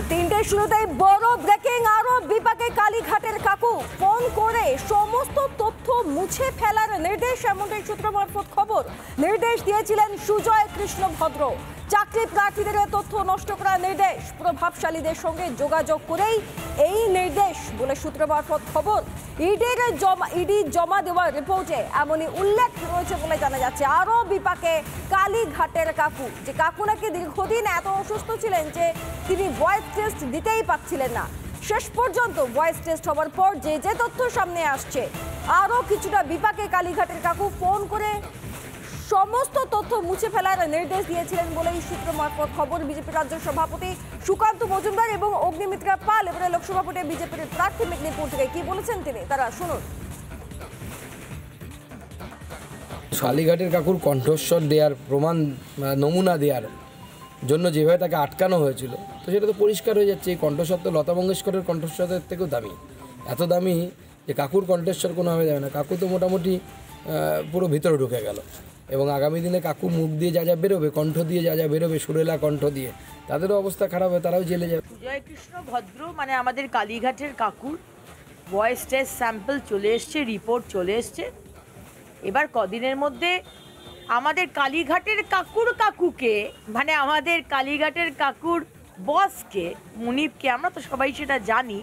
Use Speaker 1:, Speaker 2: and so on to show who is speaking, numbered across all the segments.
Speaker 1: তিনটে শুরুতেই বড় ব্রেকিং। আরো বিপাকে কালীঘাটের কাকু ফোন করে সমস্ত তথ্য মুছে ফেলার নির্দেশ, এমনটাই সূত্র মারফত খবর। নির্দেশ দিয়েছিলেন সুজয় কৃষ্ণ ভদ্র। চাকরি প্রার্থীদের তথ্য নষ্ট করার নির্দেশ, প্রভাবশালীদের সঙ্গে যোগাযোগ করেই এই নির্দেশ বলে সূত্র মারফত খবর। ইডি জমা দেওয়ার রিপোর্টে এমনই উল্লেখ রয়েছে বলে জানা যাচ্ছে। আরো বিপাকে কালীঘাটের কাকু, যে কাকু নাকি দীর্ঘদিন এত অসুস্থ ছিলেন যে তিনি ভয়েস টেস্ট দিতেই পারছিলেন না। শেষ পর্যন্ত ভয়েস টেস্ট হওয়ার পর যে তথ্য সামনে আসছে, আরো কিছুটা বিপাকে কালীঘাটের কাকু ফোন করে সমস্ত তথ্য মুছে ফেলার নির্দেশ দিয়েছিলেন বলেই সূত্র মারফত খবর। বিজেপির রাজ্য সভাপতি সুকান্ত মজুমদার এবং অগ্নিমিত্রা পাল এবারে লোকসভা ভোটে বিজেপির প্রার্থী মেদিনীপুর থেকে কি বলেছেন তিনি, তারা শুনুন।
Speaker 2: কালীঘাটের কাকুর কণ্ঠস্বর দেওয়ার প্রমাণ, নমুনা দেওয়ার জন্য যেভাবে তাকে আটকানো হয়েছিল, তো সেটা তো পরিষ্কার হয়ে যাচ্ছে এই কণ্ঠস্বর তো লতা মঙ্গেশকরের কণ্ঠস্বরের থেকেও দামি। এত দামি যে কাকুর কণ্ঠস্বর কোনোভাবে যাবে না। কাকু তো মোটামুটি পুরো ভিতরে ঢুকে গেল, এবং আগামী দিনে কাকু মুখ দিয়ে যা যা বেরোবে, কণ্ঠ দিয়ে যা যা বেরোবে, সুরেলা কণ্ঠ দিয়ে, তাদেরও অবস্থা খারাপ হবে, তারাও জেলে যাবে।
Speaker 3: সুজয় কৃষ্ণ ভদ্র মানে আমাদের কালীঘাটের কাকুর ভয়েস টেস্ট স্যাম্পল চলে এসছে, রিপোর্ট চলে এসছে। এবার কদিনের মধ্যে আমাদের কালীঘাটের কাকুকে মানে আমাদের কালীঘাটের কাকুর বসকে, মুনিপকে, আমরা তো সবাই সেটা জানি,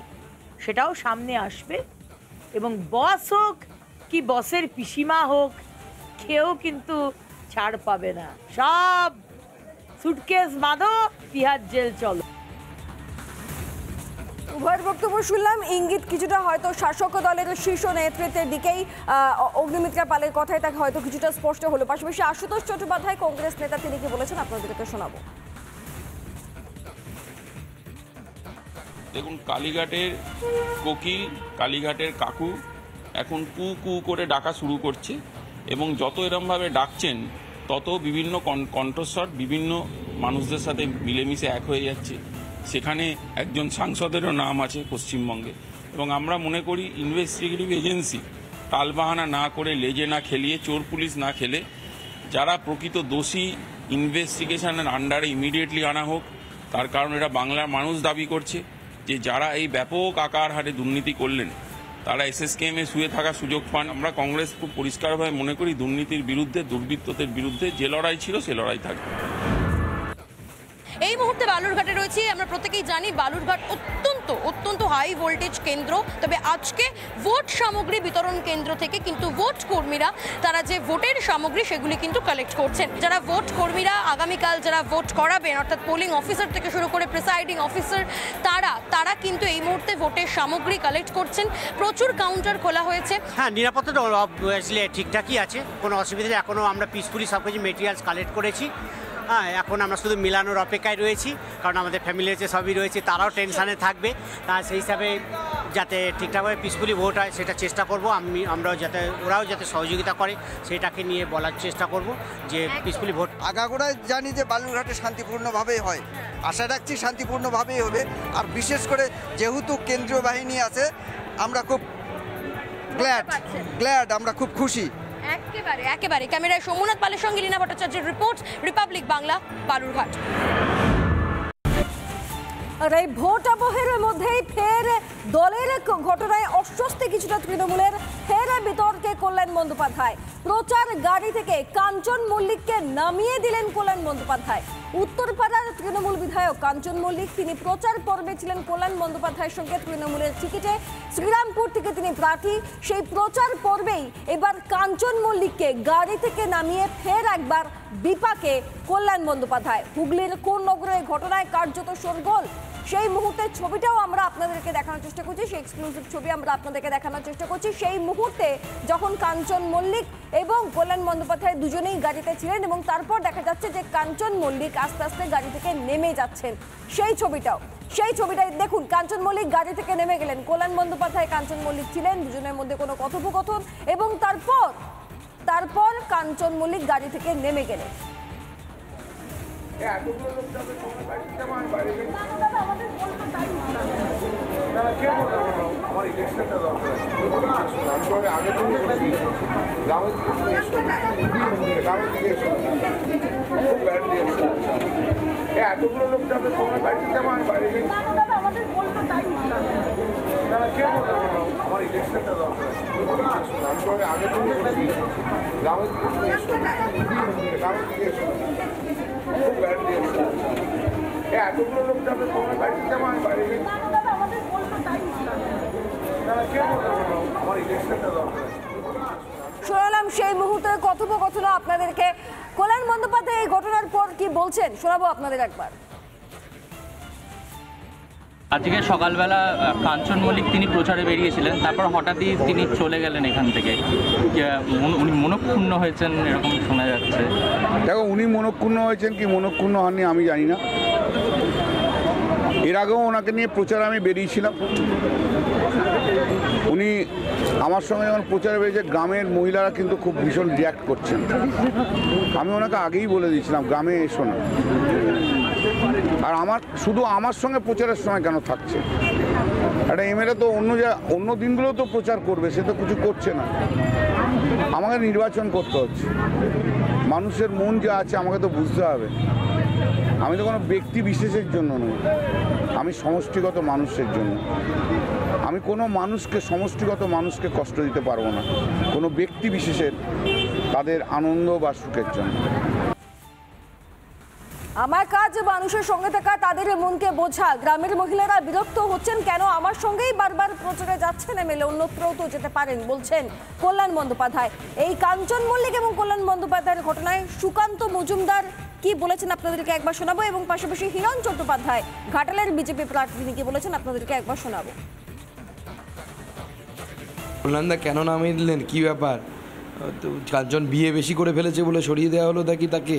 Speaker 3: সেটাও সামনে আসবে। এবং বস হোক কি বসের পিসিমা হোক, কেউ কিন্তু ছাড় পাবে না। সব সুটকেস বাঁধো, তিহার জেল চলো।
Speaker 1: উভয়ের বক্তব্য শুনলাম, ইঙ্গিত কিছুটা হয়তো শাসক দলের শীর্ষ নেতৃত্বের দিকেই। অগ্নিমিত্রা পালের কথায় তাকে হয়তো কিছুটা স্পষ্ট হলো। পাশাপাশি আশুতোষ চট্টোপাধ্যায় কংগ্রেস নেতা, তিনি কি বলেছেন আপনাদেরকে শোনাবো।
Speaker 4: দেখুন, কালীঘাটের কোকিল, কালীঘাটের কাকু এখন কু কু করে ডাকা শুরু করছে, এবং যত এরমভাবে ডাকছেন তত বিভিন্ন কণ্ঠস্বর বিভিন্ন মানুষদের সাথে মিলেমিশে এক হয়ে যাচ্ছে। সেখানে একজন সাংসদেরও নাম আছে পশ্চিমবঙ্গে, এবং আমরা মনে করি ইনভেস্টিগেটিভ এজেন্সি টালবাহানা না করে, লেজে না খেলিয়ে, চোর পুলিশ না খেলে, যারা প্রকৃত দোষী ইনভেস্টিগেশনের আন্ডারে ইমিডিয়েটলি আনা হোক। তার কারণ এটা বাংলার মানুষ দাবি করছে যে যারা এই ব্যাপক আকার হারে দুর্নীতি করলেন তারা এসএসকেএমে শুয়ে থাকার সুযোগ পান। আমরা কংগ্রেস খুব পরিষ্কারভাবে মনে করি দুর্নীতির বিরুদ্ধে, দুর্বৃত্তদের বিরুদ্ধে যে লড়াই ছিল সে লড়াই থাকবে।
Speaker 5: এই মুহূর্তে বালুরঘাটে রয়েছি। আমরা প্রত্যেকেই জানি বালুরঘাট অত্যন্ত হাই ভোল্টেজ কেন্দ্র। তবে আজকে ভোট সামগ্রী বিতরণ কেন্দ্র থেকে কিন্তু ভোট কর্মীরা তারা যে ভোটের সামগ্রী সেগুলি কিন্তু কালেক্ট করছেন। যারা ভোট কর্মীরা আগামীকাল যারা ভোট করাবেন, অর্থাৎ পোলিং অফিসার থেকে শুরু করে প্রিসাইডিং অফিসার, তারা কিন্তু এই মুহূর্তে ভোটের সামগ্রী কালেক্ট করছেন। প্রচুর কাউন্টার খোলা হয়েছে।
Speaker 6: হ্যাঁ, নিরাপত্তাটা অবভিয়াসলি ঠিকঠাকই আছে, কোনো অসুবিধা নেই। এখনও আমরা পিসফুলি সব কিছু মেটেরিয়ালস কালেক্ট করেছি। হ্যাঁ, এখন আমরা শুধু মিলানোর অপেক্ষায় রয়েছি, কারণ আমাদের ফ্যামিলি আছে, সবই রয়েছে, তারাও টেনশানে থাকবে। সেই হিসাবে যাতে ঠিকঠাকভাবে পিসফুলি ভোট হয় সেটা চেষ্টা করব। আমরাও যাতে, ওরাও যাতে সহযোগিতা করে সেটাকে নিয়ে বলার চেষ্টা করব যে পিসফুলি ভোট।
Speaker 7: আগাগোড়ায় জানি যে বালুরঘাটে শান্তিপূর্ণভাবেই হয়, আশা রাখছি শান্তিপূর্ণভাবেই হবে। আর বিশেষ করে যেহেতু কেন্দ্রীয় বাহিনী আছে, আমরা খুব গ্ল্যাড, আমরা খুব খুশি।
Speaker 5: একেবারে ক্যামেরায় সোমনাথ পালের সঙ্গে লীনা ভট্টাচার্যের রিপোর্ট, রিপাবলিক বাংলা, বালুরঘাট।
Speaker 1: আর এই ভোট আবহের মধ্যেই ফের দলের ঘটনায় অস্বস্তি কিছুটা তৃণমূলের। ফের বিতর্কে কল্যাণ বন্দ্যোপাধ্যায়। প্রচার গাড়ি থেকে কাঞ্চন মল্লিককে নামিয়ে দিলেন কল্যাণ বন্দ্যোপাধ্যায়। উত্তরপাড়ার তৃণমূল বিধায়ক কাঞ্চন মল্লিক, তিনি প্রচার পর্বে ছিলেন কল্যাণ বন্দ্যোপাধ্যায়ের সঙ্গে। তৃণমূলের টিকিটে শ্রীরামপুর থেকে তিনি প্রার্থী। সেই প্রচার পর্বেই এবার কাঞ্চন মল্লিককে গাড়ি থেকে নামিয়ে ফের একবার বিপাকে কল্যাণ বন্দ্যোপাধ্যায়। হুগলির কোন নগরের ঘটনায় কার্যত শোরগোল, সেই মুহূর্তের ছবিটাও আমরা আপনাদেরকে দেখানোর চেষ্টা করছি। সেই এক্সক্লুসিভ ছবি আমরা আপনাদেরকে দেখানোর চেষ্টা করছি। সেই মুহূর্তে যখন কাঞ্চন মল্লিক এবং কল্যাণ বন্দ্যোপাধ্যায় দুজনেই গাড়িতে ছিলেন, এবং তারপর দেখা যাচ্ছে যে কাঞ্চন মল্লিক আস্তে আস্তে গাড়ি থেকে নেমে যাচ্ছেন। সেই ছবিটাই দেখুন। কাঞ্চন মল্লিক গাড়ি থেকে নেমে গেলেন, কল্যাণ বন্দ্যোপাধ্যায়, কাঞ্চন মল্লিক ছিলেন, দুজনের মধ্যে কোনো কথোপকথন, এবং তারপর কাঞ্চন মল্লিক গাড়ি থেকে নেমে গেলেন।
Speaker 8: আমার ইলেকশনটা দরকার আমি আগে থেকে গ্রামের দিকে খুব ব্যাড রিয়াকশন এতগুলো লোক যাবে তোমার বাড়িতে আমার বাইরে কে বলতে আমার ইলেকশনটা দরকার আমি আগে থেকে গ্রামের দিকে খুব ব্যাড রিয়াকশন এতগুলো লোক যাবে তোমার বাড়িতে আমার বাইরে আমার ইলেকশনটা দরকার।
Speaker 1: শোনালাম সেই মুহূর্তের কথোপকথন আপনাদেরকে। কল্যাণ বন্দ্যোপাধ্যায় এই ঘটনার পর কি বলছেন শোনাবো আপনাদের একবার।
Speaker 9: আজকে সকালবেলা কাঞ্চন মল্লিক তিনি প্রচারে বেরিয়েছিলেন, তারপর হঠাৎই তিনি চলে গেলেন এখান থেকে। উনি মনক্ষুণ্ণ হয়েছেন এরকম শোনা যাচ্ছে।
Speaker 8: দেখো, উনি মনক্ষুণ্ণ হয়েছেন কি মনক্ষুণ্ণ হননি আমি জানি না। এর আগেও ওনাকে নিয়ে প্রচার আমি বেরিয়েছিলাম। উনি আমার সঙ্গে যখন প্রচারে বেরিয়েছে গ্রামের মহিলারা কিন্তু খুব ভীষণ রিয়াক্ট করছেন। আমি ওনাকে আগেই বলে দিয়েছিলাম গ্রামে এসো না। আর শুধু আমার সঙ্গে প্রচারের সময় কেন থাকছে? একটা এমএলএ তো অন্য দিনগুলো তো প্রচার করবে, সে তো কিছু করছে না। আমাকে নির্বাচন করতে হচ্ছে, মানুষের মন যা আছে আমাকে তো বুঝতে হবে। আমি তো কোনো ব্যক্তি বিশেষের জন্য নই, আমি সমষ্টিগত মানুষের জন্য। আমি কোনো সমষ্টিগত মানুষকে কষ্ট দিতে পারবো না, কোনো ব্যক্তি বিশেষের তাদের আনন্দ বা সুখের জন্য।
Speaker 1: আমার কাজ মানুষের সঙ্গে থাকা, তাদের মনকে বোঝা। গ্রামের মহিলারা বিরক্ত হচ্ছেন, কেন আমার সঙ্গেই বারবার প্রচারে যাচ্ছেন এমএলএ, অন্যত্রও তো যেতে পারেন বলছেন কল্যাণ বন্দ্যোপাধ্যায়। এই কাঞ্চন মল্লিক এবং কল্যাণ বন্দ্যোপাধ্যায়ের ঘটনায় সুকান্ত মজুমদার কি বলেছেন আপনাদেরকে একবার শোনাবো, এবং পাশাপাশি হিরণ চট্টোপাধ্যায় ঘাটালের বিজেপি প্রার্থী তিনি কি বলেছেন আপনাদেরকে একবার শোনাবো।
Speaker 2: কল্যাণদা কেন নামিয়ে দিলেন, কি ব্যাপার? তো কাঞ্চন বিয়ে বেশি করে ফেলেছে বলে সরিয়ে দেওয়া হলো নাকি তাকে?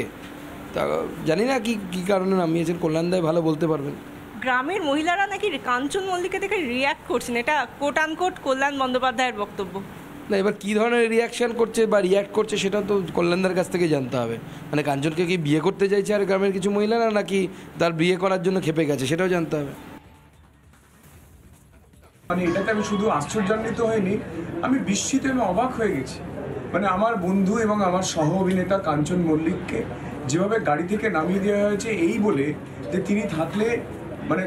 Speaker 2: তা জানি না কি কারণে নামিয়েছেন, কল্যাণদাই ভালো বলতে পারবেন।
Speaker 10: গ্রামের মহিলারা নাকি কাঞ্চন মল্লিককে দেখে রিয়াক্ট করছেন, এটা কোট আনকোট কল্যাণ বন্দ্যোপাধ্যায়ের বক্তব্য।
Speaker 2: না, এবার কী ধরনের রিয়াকশান করছে বা রিয়াক্ট করছে সেটা তো কল্যাণদার কাছ থেকে জানতে হবে। মানে কাঞ্চনকে কি বিয়ে করতে চাইছে আর গ্রামের কিছু মহিলারা, নাকি তার বিয়ে করার জন্য খেপে গেছে সেটাও জানতে হবে।
Speaker 11: মানে এটাতে আমি শুধু আশ্চর্যান্বিত হয়নি, আমি বিস্মিত এবং অবাক হয়ে গেছি। মানে আমার বন্ধু এবং আমার সহ অভিনেতা কাঞ্চন মল্লিককে যেভাবে গাড়ি থেকে নামিয়ে দেওয়া হয়েছে এই বলে যে তিনি থাকলে মানে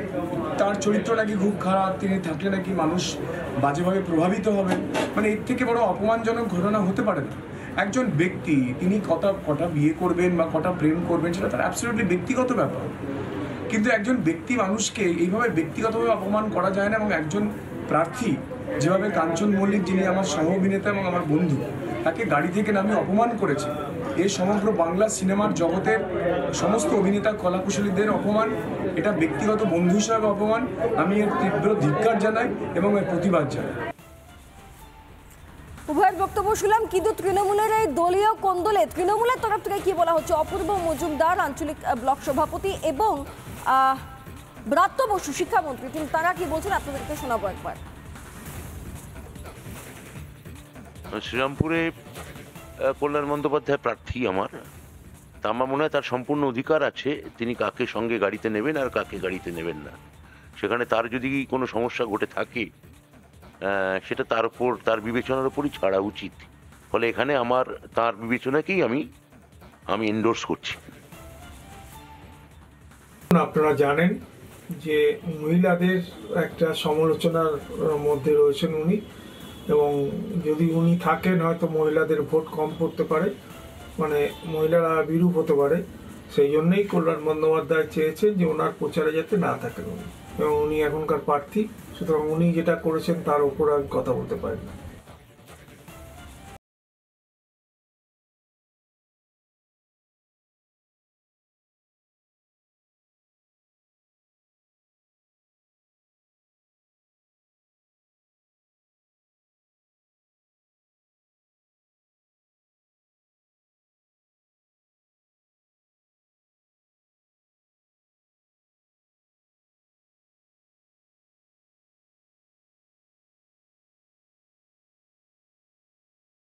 Speaker 11: তার চরিত্র নাকি খুব খারাপ, তিনি থাকলে নাকি মানুষ বাজেভাবে প্রভাবিত হবেন। মানে এর থেকে বড় অপমানজনক ঘটনা হতে পারে না। একজন ব্যক্তি তিনি কটা বিয়ে করবেন বা কটা প্রেম করবেন সেটা তার অ্যাবসলিউটলি ব্যক্তিগত ব্যাপার, কিন্তু একজন ব্যক্তি মানুষকে এইভাবে ব্যক্তিগতভাবে অপমান করা যায় না। এবং একজন প্রার্থী যেভাবে কাঞ্চন মল্লিক, যিনি আমার সহ অভিনেতা এবং আমার বন্ধু, তাকে গাড়ি থেকে নামিয়ে অপমান করেছে, এই সমগ্র বাংলা সিনেমার জগতের সমস্ত অভিনেতা কলাকুশলীদের অপমান, এটা ব্যক্তিগত বন্ধু হিসাবে অপমান। আমি এর তীব্র ধিক্কার জানাই এবং এর প্রতিবাদ জানাই।
Speaker 1: উভয়ের বক্তব্য শুনলাম, কিন্তু তৃণমূলের এই দলীয় কোন্দলে তৃণমূলের তরফ থেকে কি বলা হচ্ছে? অপূর্ব মজুমদার আঞ্চলিক ব্লক সভাপতি এবং ব্রাত্য বসু শিক্ষামন্ত্রী, কিন্তু তারা কি বলছেন আপনাদেরকে শোনাবো একবার।
Speaker 12: শ্রীরামপুরে কল্যাণ বন্দ্যোপাধ্যায় প্রার্থী আমার, তা আমার মনে হয় তার সম্পূর্ণ অধিকার আছে তিনি কাকে সঙ্গে গাড়িতে নেবেন আর কাকে গাড়িতে নেবেন না। সেখানে তার যদি কোনো সমস্যা ঘটে থাকে সেটা তার বিবেচনার উপরই ছাড়া উচিত। ফলে এখানে তার বিবেচনাকেই আমি এন্ডোর্স করছি।
Speaker 13: আপনারা জানেন যে মহিলাদের একটা সমালোচনার মধ্যে রয়েছেন উনি, এবং যদি উনি থাকেন হয়তো মহিলাদের ভোট কম পড়তে পারে, মানে মহিলারা বিরূপ হতে পারে। সেই জন্যই কল্যাণ বন্দ্যোপাধ্যায় চেয়েছেন যে ওনার প্রচারে যাতে না থাকেন উনি, এবং উনি এখনকার প্রার্থী, সুতরাং উনি যেটা করেছেন তার উপর আমি কথা বলতে পারি না।